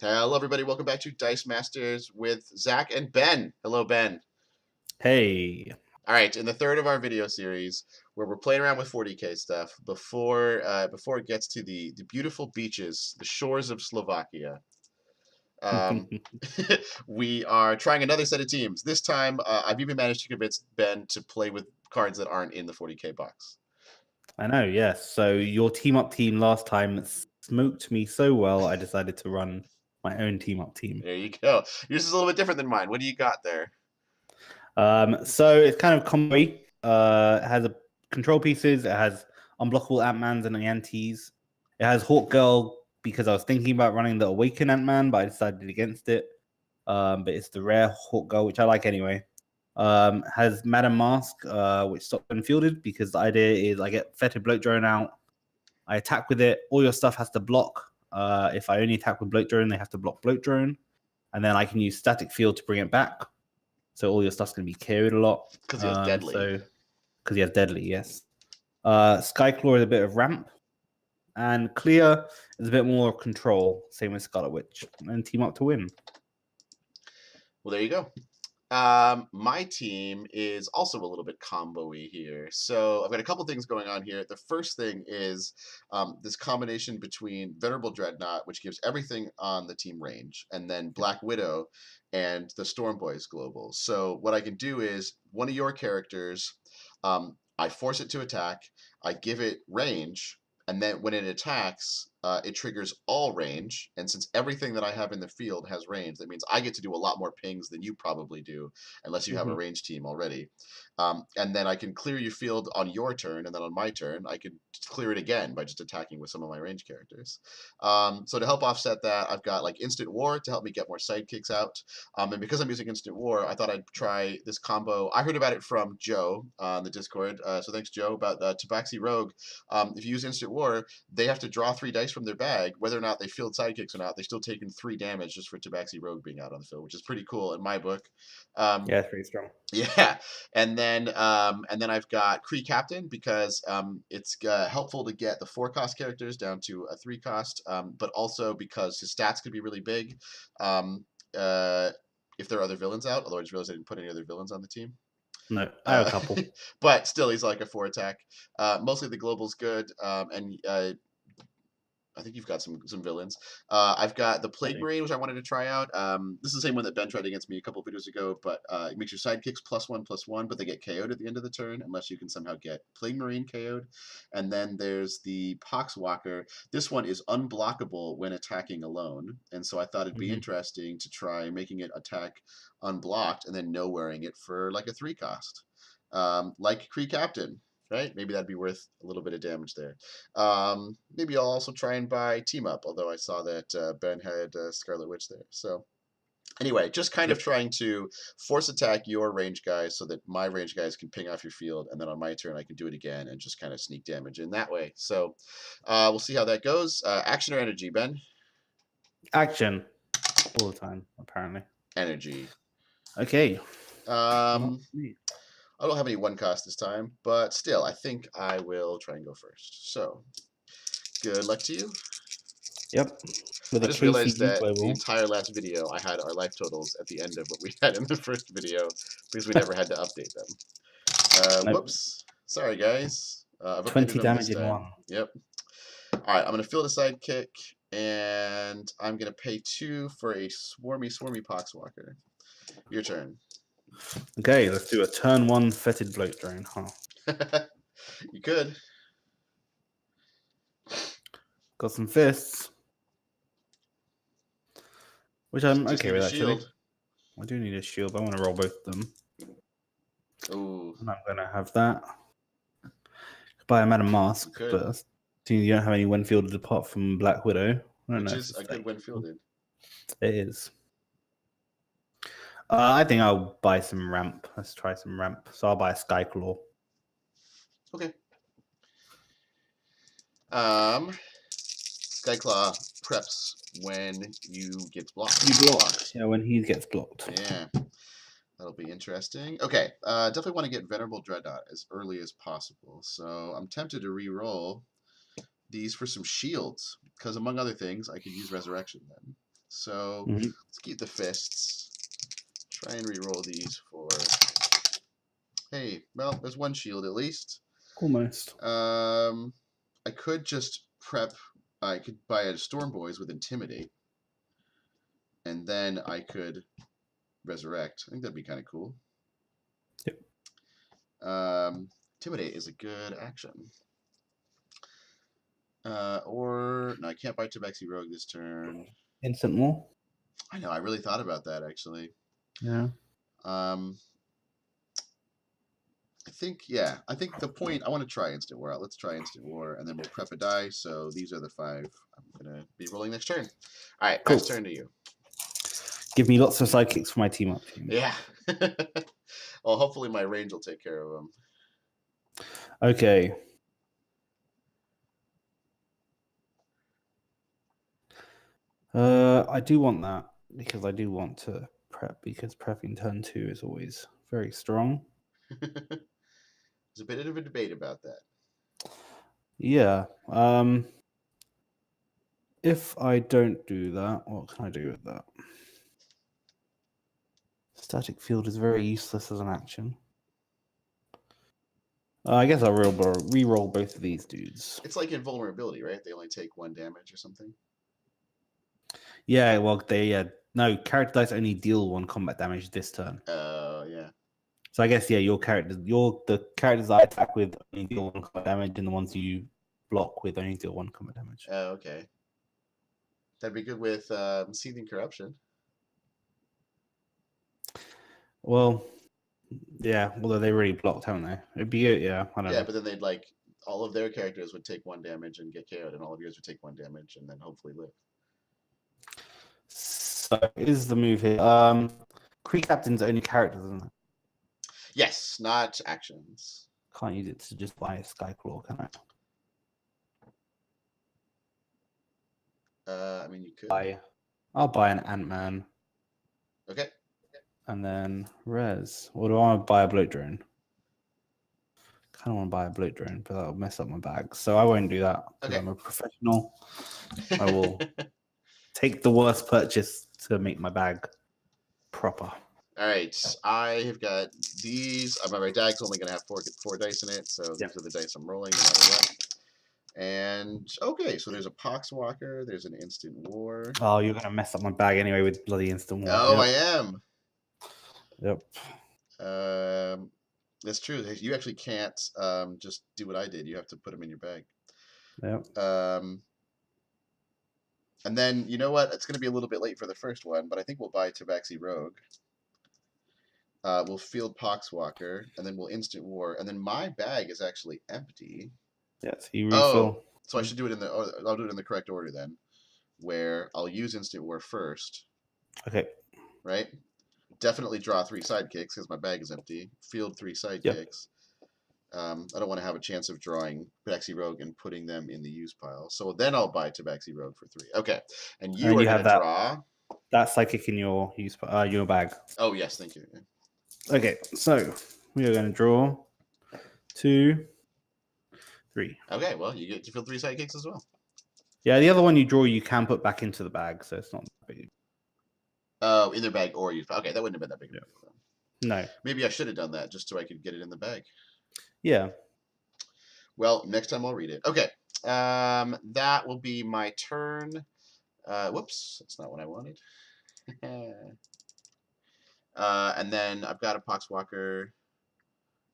Hello, everybody. Welcome back to Dice Masters with Zach and Ben. Hello, Ben. Hey. All right, in the third of our video series, where we're playing around with 40k stuff before it gets to the beautiful beaches, the shores of Slovakia. We are trying another set of teams. This time, I've even managed to convince Ben to play with cards that aren't in the 40k box. I know, yes. So your team up team last time smoked me so well, I decided to run my own team up team. There you go. Yours is a little bit different than mine. What do you got there? So it's kind of combo. It has a control pieces. It has unblockable Ant-Mans and Antis. It has Hawk Girl because I was thinking about running the Awaken Ant-Man, but I decided against it. But it's the rare Hawk Girl, which I like anyway. Has Madam Mask, which stops when fielded because the idea is I get Foetid Bloat Drone out. I attack with it. All your stuff has to block. If I only attack with Bloat Drone, they have to block Bloat Drone. And then I can use Static Field to bring it back. So all your stuff's going to be carried a lot. Because he has Deadly. Because he has Deadly, yes. Skyclaw is a bit of ramp. And Clear is a bit more control. Same with Scarlet Witch. And team up to win. Well, there you go. My team is also a little bit combo-y here. So I've got a couple things going on here. The first thing is this combination between Venerable Dreadnought, which gives everything on the team range, and then Black Widow and the Storm Boys Global. So what I can do is one of your characters, I force it to attack, I give it range, and then when it attacks, it triggers all range. And since everything that I have in the field has range, that means I get to do a lot more pings than you probably do, unless you have a range team already. And then I can clear your field on your turn, and then on my turn, I can clear it again by just attacking with some of my range characters. So to help offset that, I've got like Instant War to help me get more sidekicks out. And because I'm using Instant War, I thought I'd try this combo. I heard about it from Joe on the Discord. So thanks, Joe, about Tabaxi Rogue. If you use Instant War, they have to draw 3 dice from their bag. Whether or not they field sidekicks or not, they're still taking 3 damage just for Tabaxi Rogue being out on the field, which is pretty cool in my book. Yeah, it's pretty strong. Yeah, and then I've got Kree Captain because it's helpful to get the 4-cost characters down to a 3-cost, but also because his stats could be really big if there are other villains out. Although I just realized I didn't put any other villains on the team. No, I have a couple. But still, he's like a 4-attack. Mostly the global's good, and I think you've got some villains. I've got the Plague Marine, which I wanted to try out. This is the same one that Ben tried against me a couple videos ago, but it makes your sidekicks +1/+1, but they get KO'd at the end of the turn unless you can somehow get Plague Marine KO'd. And then there's the Poxwalker. This one is unblockable when attacking alone, and so I thought it'd be interesting to try making it attack unblocked and then no-wearing it for like a 3-cost, like Kree Captain. Right? Maybe that'd be worth a little bit of damage there. Maybe I'll also try and buy Team Up, although I saw that Ben had Scarlet Witch there. So anyway, just kind of trying to force attack your range guys so that my range guys can ping off your field, and then on my turn I can do it again and just kind of sneak damage in that way. So we'll see how that goes. Action or energy, Ben? Action. All the time, apparently. Energy. Okay. I don't have any 1-cost this time, but still, I think I will try and go first. So, good luck to you. Yep. I just realized that the entire last video, I had our life totals at the end of what we had in the first video, because we never had to update them. Nope. Whoops. Sorry, guys. 20 damage in one. Yep. All right, I'm going to field a sidekick, and I'm going to pay 2 for a swarmy Poxwalker. Your turn. Okay, let's do a turn 1 Foetid Bloat Drone, huh? You could. Got some fists. Which I'm okay with, actually. I do need a shield, but I want to roll both of them. Ooh. And I'm going to have that. Buy a Madam Mask, but you don't have any when fielded apart from Black Widow. Which is a good when fielded. It is. I think I'll buy some ramp. Let's try some ramp. So I'll buy a Skyclaw. Okay. Skyclaw preps when you get blocked. You blocked. Yeah, when he gets blocked. Yeah. That'll be interesting. Okay. Definitely want to get Venerable Dreadnought as early as possible. So I'm tempted to re-roll these for some shields, because among other things, I could use Resurrection then. So let's keep the fists. Try and re-roll these for. Hey, well, there's one shield at least. Almost. I could just prep. I could buy a Storm Boys with Intimidate, and then I could resurrect. I think that'd be kind of cool. Yep. Intimidate is a good action. Or no, I can't buy Tabaxi Rogue this turn. Instant war. I know. I really thought about that actually. Yeah. I think the point. I want to try Instant War out. Let's try Instant War, and then we'll prep a die. So these are the 5 I'm gonna be rolling next turn. All right, Cool. pass turn to you. Give me lots of sidekicks for my team up. Yeah. Well, hopefully my range will take care of them. Okay. I do want that because I do want to prep because prepping turn 2 is always very strong. There's a bit of a debate about that. Yeah. If I don't do that, what can I do with that? Static field is very useless as an action. I guess I'll re-roll both of these dudes. It's like invulnerability, right? They only take 1 damage or something. Yeah, well, no, character dice only deal 1 combat damage this turn. Oh, yeah. So I guess, yeah, the characters I attack with only deal 1 combat damage, and the ones you block with only deal 1 combat damage. Oh, okay. That'd be good with Seething Corruption. Well, yeah, although they really blocked, haven't they? It'd be good, yeah. I don't know. But then they'd all of their characters would take 1 damage and get KO'd, and all of yours would take 1 damage and then hopefully live. So is the move here. Kree Captain's only characters, isn't it? Yes, not actions. Can't use it to just buy a Skyclaw, can I? I mean, you could. I'll buy an Ant-Man. Okay. And then res. Or do I want to buy a bloat drone? Kind of want to buy a bloat drone, but that'll mess up my bag. So I won't do that because I'm a professional. I will take the worst purchase to make my bag proper. All right. I have got these. My bag's only going to have four dice in it, so these are the dice I'm rolling no matter what. And okay, so there's a Poxwalker. There's an Instant War. Oh, you're going to mess up my bag anyway with bloody Instant War. Oh, yep. I am. Yep. That's true. You actually can't just do what I did. You have to put them in your bag. Yep. And then, you know what? It's going to be a little bit late for the first one, but I think we'll buy Tabaxi Rogue. We'll field Poxwalker, and then we'll Instant War. And then my bag is actually empty. Yes, you refill. So I should do it I'll do it in the correct order then, where I'll use Instant War first. Okay. Right? Definitely draw 3 sidekicks because my bag is empty. Field 3 sidekicks. I don't want to have a chance of drawing Tabaxi Rogue and putting them in the use pile. So then I'll buy Tabaxi Rogue for 3. Okay. And you are going to draw that sidekick in your your bag. Oh, yes. Thank you. Okay. So we are going to draw 2, 3. Okay. Well, you get to field 3 sidekicks as well. Yeah. The other one you draw, you can put back into the bag. So it's not that big. Oh, in their bag or use. Okay. That wouldn't have been that big. No. Maybe I should have done that just so I could get it in the bag. Yeah. Well, next time I'll read it. Okay. That will be my turn. Whoops, that's not what I wanted. And then I've got a Poxwalker.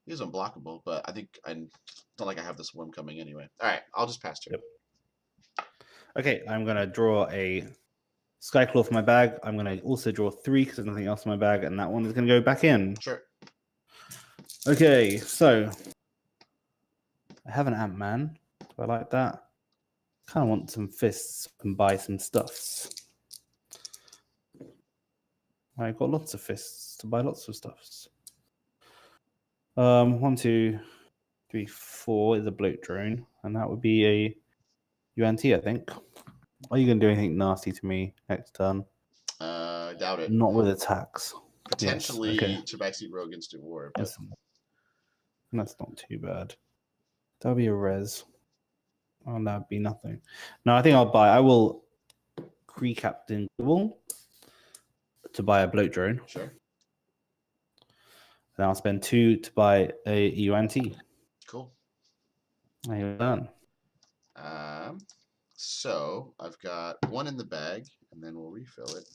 He's unblockable, but I think I don't like I have this worm coming anyway. All right, I'll just pass turn. Yep. Okay, I'm gonna draw a Skyclaw for my bag. I'm gonna also draw 3 because there's nothing else in my bag, and that one is gonna go back in. Sure. Okay, so I have an Ant-Man. Do I like that? Kind of want some fists and buy some stuffs. I got lots of fists to buy lots of stuffs. 1, 2, 3, 4 is a bloat drone, and that would be a UNT, I think. Are you going to do anything nasty to me next turn? Doubt it. Not with attacks. Potentially Tabaxi Rogue Instant War. But... That's not too bad. That'll be a res. Oh, that'd be nothing. No, I think I will 3 Captain Global to buy a bloat drone. Sure. Then I'll spend 2 to buy a UNT. Cool. There you done. So I've got 1 in the bag, and then we'll refill it.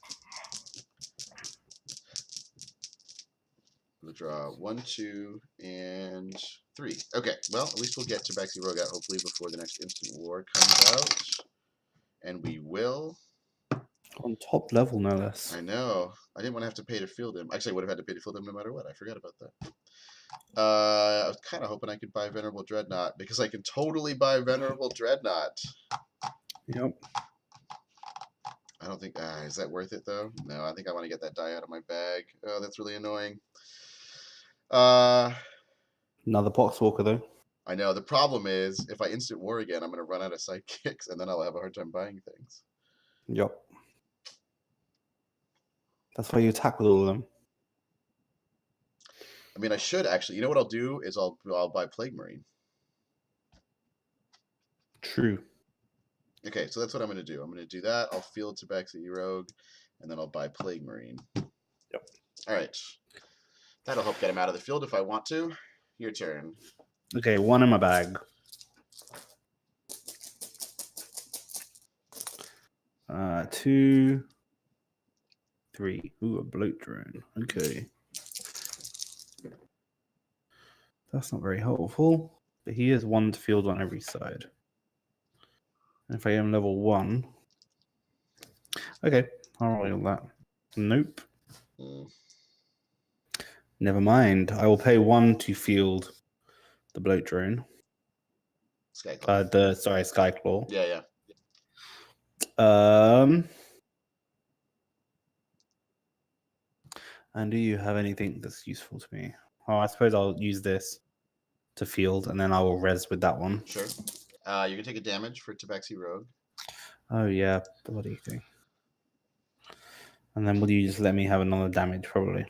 We'll draw 1, 2, and 3. Okay, well, at least we'll get Tabaxi Rogue out hopefully before the next Instant War comes out. And we will. On top level, no less. I know. I didn't want to have to pay to field him. Actually, I would have had to pay to field him no matter what. I forgot about that. I was kind of hoping I could buy Venerable Dreadnought, because I can totally buy Venerable Dreadnought. Yep. I don't think... is that worth it, though? No, I think I want to get that die out of my bag. Oh, that's really annoying. Another Poxwalker, though. I know. The problem is, if I Instant War again, I'm going to run out of sidekicks, and then I'll have a hard time buying things. Yep. That's why you attack with all of them. I mean, I should actually. You know what I'll do is I'll buy Plague Marine. True. Okay, so that's what I'm going to do. I'm going to do that. I'll field Tabaxi Rogue, and then I'll buy Plague Marine. Yep. All right. That'll help get him out of the field if I want to. Your turn. Okay, 1 in my bag. 2, 3. Ooh, a bloat drone. Okay. That's not very helpful. But he is 1 to field on every side. And if I am level 1. Okay, I'll roll that. Nope. Never mind. I will pay 1 to field the bloat drone. Skyclaw. Skyclaw. Yeah. And do you have anything that's useful to me? Oh, I suppose I'll use this to field, and then I will res with that one. Sure. You can take a damage for Tabaxi Rogue. Oh, yeah. Bloody thing. And then will you just let me have another damage, probably?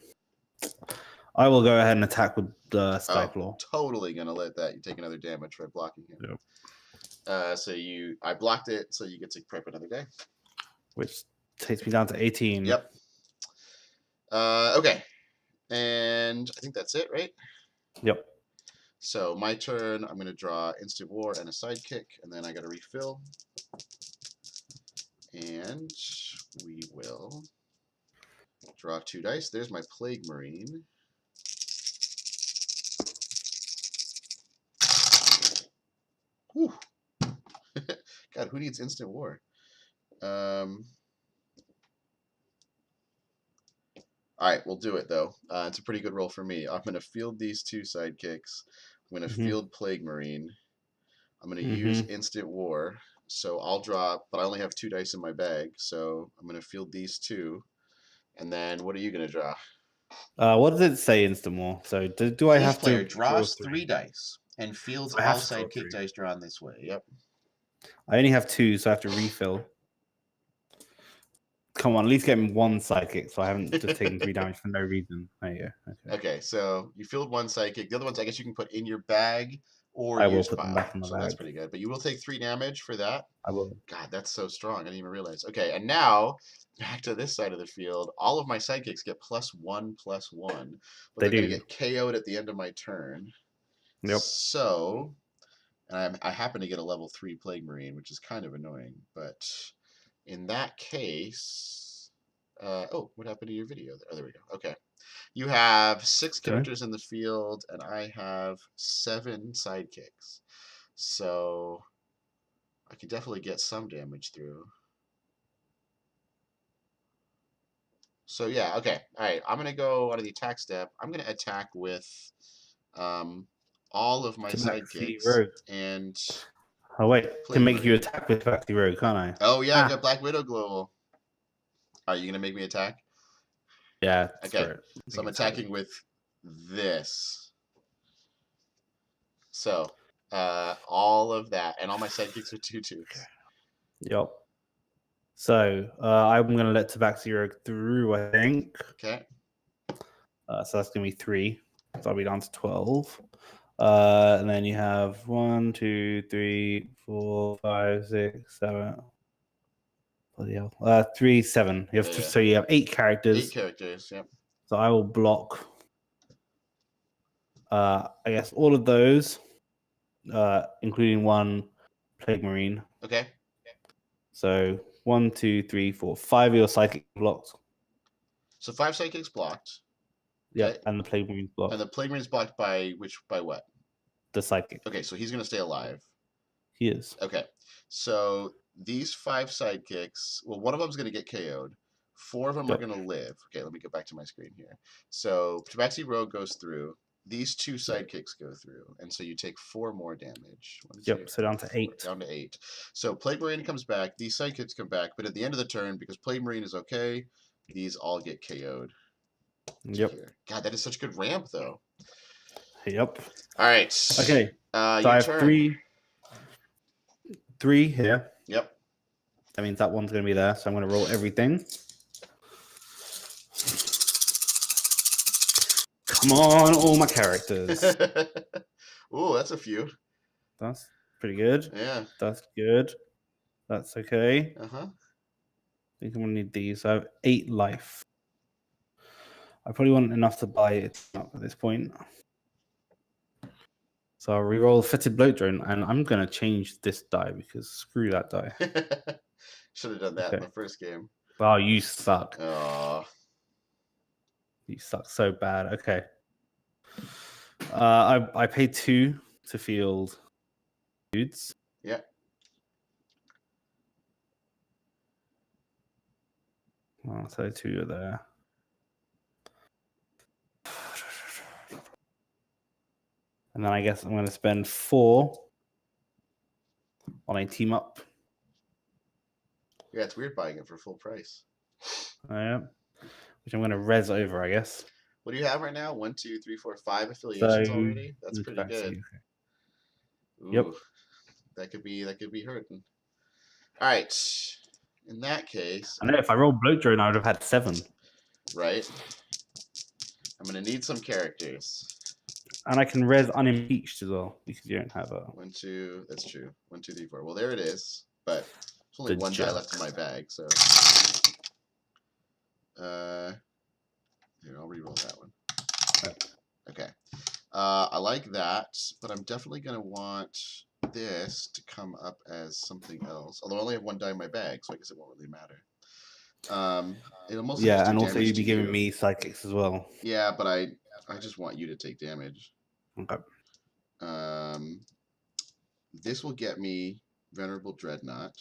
I will go ahead and attack with the Skyclaw. Totally going to let that. You take another damage for blocking him. Yep. I blocked it, so you get to prep another day. Which takes me down to 18. Yep. Okay. And I think that's it, right? Yep. So my turn, I'm going to draw Instant War and a Sidekick, and then I got to refill. And we will draw 2 dice. There's my Plague Marine. Whew. God, who needs Instant War? All right, we'll do it, though. It's a pretty good roll for me. I'm going to field these 2 sidekicks. I'm going to field Plague Marine. I'm going to use Instant War. So I'll draw, but I only have 2 dice in my bag. So I'm going to field these 2. And then what are you going to draw? What does it say, Instant War? So do I have player to... draws 3 dice and fields all sidekick dice drawn this way. Yep. I only have 2, so I have to refill. Come on, at least get me 1 sidekick, so I haven't just taken 3 damage for no reason. There you go. Okay, so you field 1 sidekick. The other ones, I guess you can put in your bag or I use will put them back in my bag. That's pretty good. But you will take 3 damage for that. I will. God, that's so strong. I didn't even realize. Okay, and now back to this side of the field. All of my sidekicks get +1/+1, but they're going to get KO'd at the end of my turn. Yep. So, and I happen to get a level 3 Plague Marine, which is kind of annoying, but in that case, what happened to your video? Oh, there we go. Okay. You have 6 characters in the field, and I have 7 sidekicks. So I could definitely get some damage through. So yeah, okay. All right, I'm going to go out of the attack step. I'm going to attack with all of my sidekicks. And oh, wait. I can make you attack with Tabaxi Rogue, can't I? Oh, yeah, I've got Black Widow Global. Are you going to make me attack? Yeah. Okay. So I'm attacking with this. So all of that. And all my sidekicks are 2/2s. Yep. So I'm going to let Tabaxi Rogue through, I think. Okay. So that's going to be 3. So I'll be down to 12. And then you have 1, 2, 3, 4, 5, 6, 7. Bloody hell. 3, 7. You have Yeah. So you have 8 characters. 8 characters, yep. So I will block, I guess, all of those, including 1 Plague Marine. Okay. So 1, 2, 3, 4, 5 of your psychic blocked. So 5 psychics blocked. Yep, Okay. and the Plague Marine's blocked. And the Plague Marine's blocked by what? The psychic. Okay, so he's going to stay alive. He is. Okay. So these 5 sidekicks, well, one of them's going to get KO'd. 4 of them are going to live. Okay, let me get back to my screen here. So Tabaxi Rogue goes through. These 2 sidekicks go through, and so you take 4 more damage. Yep, so down to 8. Down to 8. So Plague Marine comes back, these sidekicks come back, but at the end of the turn, because Plague Marine is okay, these all get KO'd. Yep. Here. God, that is such good ramp, though. Yep. All right. Okay. So I have turn. 3 here. Yep. That means that one's going to be there, so I'm going to roll everything. Come on, all my characters. Ooh, that's a few. That's pretty good. Yeah. That's good. That's okay. Uh-huh. I think I'm going to need these. I have 8 life. I probably want enough to buy it up at this point. So I'll reroll Foetid Bloat Drone, and I'm going to change this die because screw that die. Should have done that in the first game. Oh, you suck. Oh. You suck so bad. Okay. I paid 2 to field dudes. Yeah. Oh, so 2 are there. And then I guess I'm going to spend 4 on a team up. Yeah, it's weird buying it for full price. Yeah. Which I'm going to res over, I guess. What do you have right now? 1, 2, 3, 4, 5 affiliations already? That's pretty good. Okay. Ooh, Yep. That could be hurting. All right. In that case, I know if I rolled Bloat Drone, I would have had 7. Right. I'm gonna need some characters. And I can res unimpeached as well because you don't have a 1, 2. That's true. 1, 2, 3, 4. Well, there it is. But there's only one die left in my bag, so. Here, I'll reroll that one. Okay. I like that, but I'm definitely gonna want this to come up as something else. Although I only have 1 die in my bag, so I guess it won't really matter. It'll mostly just do and also damage you'd be to giving you. me psychics as well. Yeah, but I just want you to take damage. Okay. This will get me Venerable Dreadnought.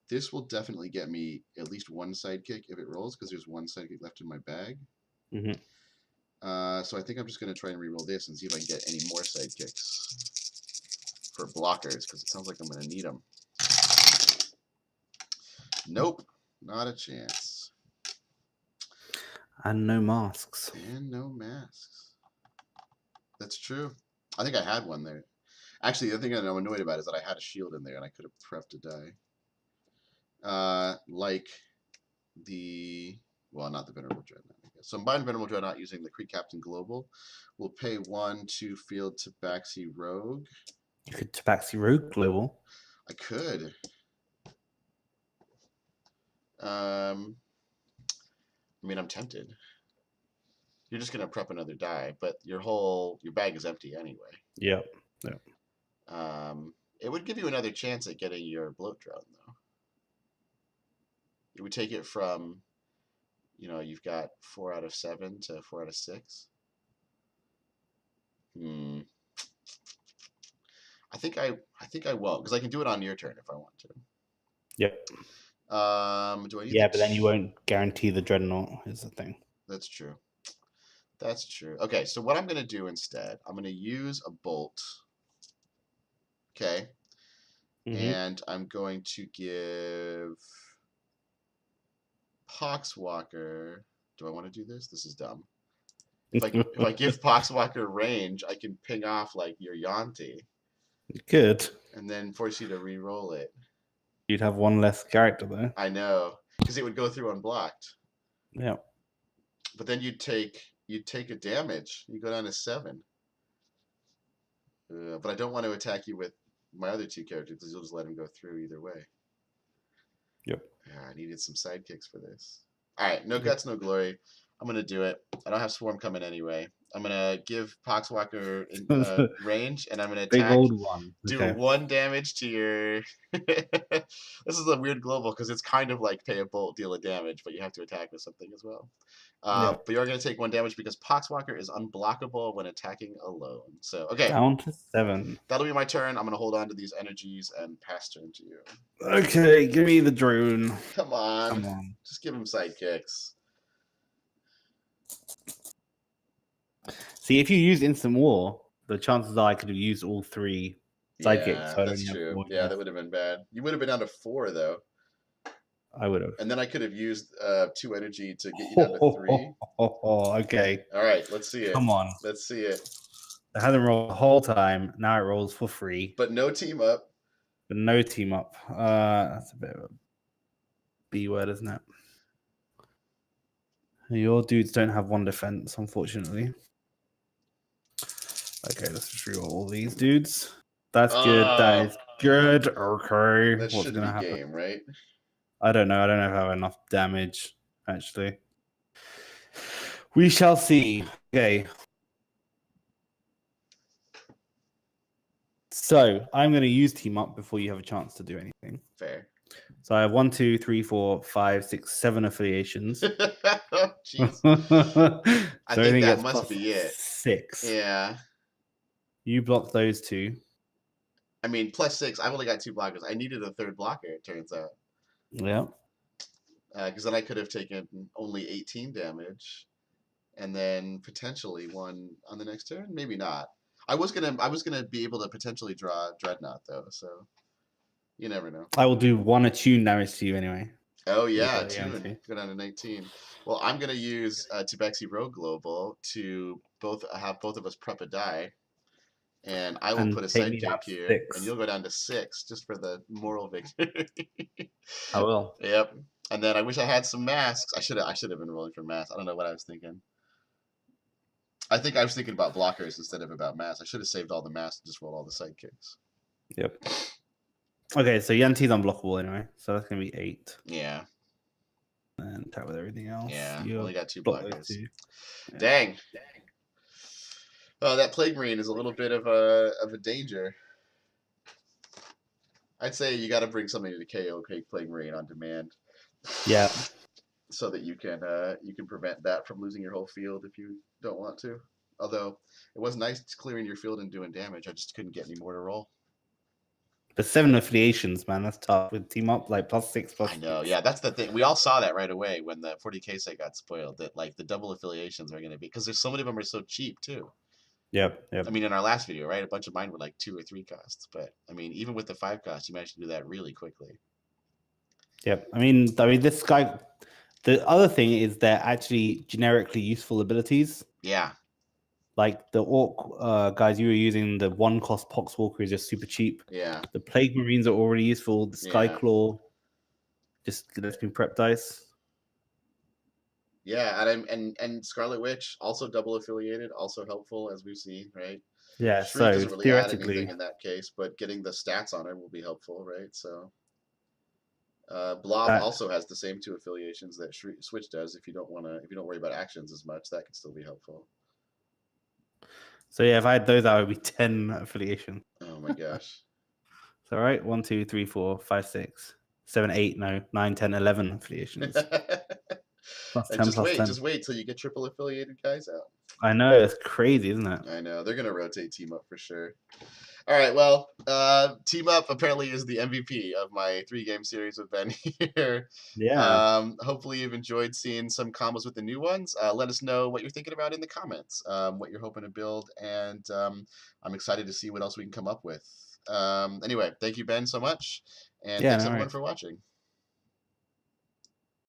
This will definitely get me at least 1 sidekick if it rolls, because there's 1 sidekick left in my bag. Mm-hmm. So I think I'm just going to try and reroll this and see if I can get any more sidekicks for blockers, because it sounds like I'm going to need them. Nope, not a chance. And no masks. And no masks. That's true. I think I had one there. Actually, the thing that I'm annoyed about is that I had a shield in there and I could have prepped to die. Like the... Well, not the Venerable Dreadnought, I guess. So I'm buying Venerable Dreadnought using the Kree Captain Global. We'll pay 1 to field Tabaxi Rogue. You could Tabaxi Rogue Global. I could. I mean, I'm tempted. You're just gonna prep another die, but your bag is empty anyway. Yep. It would give you another chance at getting your bloat drone, though. It would take it from, you've got 4 out of 7 to 4 out of 6. I think I won't, because I can do it on your turn if I want to. Yep. Do I need but then you won't guarantee the Dreadnought is the thing. That's true. That's true. Okay, so what I'm going to do instead, I'm going to use a bolt. Okay. And I'm going to give Poxwalker. Do I want to do this? This is dumb. If I give Poxwalker range, I can ping off like your Yanti. Good. And then force you to re-roll it. You'd have 1 less character though. I know, because it would go through unblocked. Yeah. But then you'd take a damage. You go down to 7. But I don't want to attack you with my other 2 characters, because you'll just let him go through either way. Yep. I needed some sidekicks for this. All right, no Yep. guts, no glory. I'm gonna do it. I don't have swarm coming anyway. I'm gonna give Poxwalker in, range, and I'm gonna Big attack. old one. Do Okay. 1 damage to your. This is a weird global because it's kind of like pay a bolt, deal a damage, but you have to attack with something as well. Yep. But you're gonna take 1 damage because Poxwalker is unblockable when attacking alone. So okay, Down to 7. that'll be my turn. I'm gonna hold on to these energies and pass turn to you. Okay, give me the drone. Come on, Come on. just give him sidekicks. See, if you use instant war, the chances are I could have used all 3 sidekicks. Yeah, So I that's only have true. 4 Yeah, that left. would have been bad. You would have been down to 4 though, I would have. and then I could have used 2 energy to get you down to 3. Okay. All right, let's see it. Come on. Let's see it. It hasn't rolled the whole time. Now it rolls for free. But no team up. But no team up. That's a bit of a B word, isn't it? Your dudes don't have 1 defense, unfortunately. Okay, let's just reroll all these dudes. That's good. That is good. Okay. That What's should gonna be happen? game, right? I don't know. I don't know if I have enough damage, actually. We shall see. Okay. So I'm going to use team up before you have a chance to do anything. Fair. So I have 1, 2, 3, 4, 5, 6, 7 affiliations. Jeez. So I think that must be it. 6. Yeah. You block those 2. I mean, +6. I've only got 2 blockers. I needed a 3rd blocker, it turns out. Yeah. Because then I could have taken only 18 damage, and then potentially 1 on the next turn. Maybe not. I was gonna be able to potentially draw Dreadnought though, so you never know. I will do 1 attune damage to you anyway. Oh yeah, attune. Go down to 19. Well, I'm gonna use Tabaxi Rogue Global to have both of us prep a die, and I will put a sidekick here, 6. and you'll go down to 6 just for the moral victory. I will. Yep. And then I wish I had some masks. I should have been rolling for masks. I don't know what I was thinking. I think I was thinking about blockers instead of about masks. I should have saved all the masks and just rolled all the sidekicks. Yep. Okay, so Yanti's unblockable anyway, so that's gonna be 8. Yeah. And attack with everything else. Yeah. You Only got 2 block blockers. those 2. Yeah. Dang. Oh, that Plague Marine is a little bit of a danger. I'd say you got to bring something to KO Plague Marine on demand. Yeah. So that you can prevent that from losing your whole field if you don't want to. Although it was nice clearing your field and doing damage, I just couldn't get any more to roll. The 7 affiliations, man, that's tough with team up like +6 I know, yeah, that's the thing. We all saw that right away when the 40k set got spoiled. That like the double affiliations are going to be because there's so many of them are so cheap too. Yep. I mean, in our last video, right, a bunch of mine were like 2 or 3 costs, but I mean, even with the 5 costs, you managed to do that really quickly. Yep. I mean, this guy. The other thing is they're actually generically useful abilities. Yeah. Like the Orc guys you were using, the 1-cost Poxwalker is just super cheap. Yeah. The Plague Marines are already useful. The Skyclaw just lets me prep dice. Yeah, and Scarlet Witch also double affiliated, also helpful as we've seen, right? Yeah, Shriek so doesn't really theoretically add anything in that case, but getting the stats on her will be helpful, right? So Blob also has the same 2 affiliations that Switch does. If you don't worry about actions as much, that can still be helpful. So yeah, if I had those, that would be 10 affiliation. Oh my gosh. It's all right. 1, 2, 3, 4, 5, 6, 7, 8, 9, 10, 11 affiliations. Plus 10, just wait till you get triple affiliated guys out. I know, it's crazy, isn't it? I know. They're gonna rotate team up for sure. All right, well, team up apparently is the MVP of my 3-game series with Ben here. Yeah. Hopefully you've enjoyed seeing some combos with the new ones. Let us know what you're thinking about in the comments, what you're hoping to build, and I'm excited to see what else we can come up with. Anyway, thank you, Ben, so much, and thanks everyone for watching.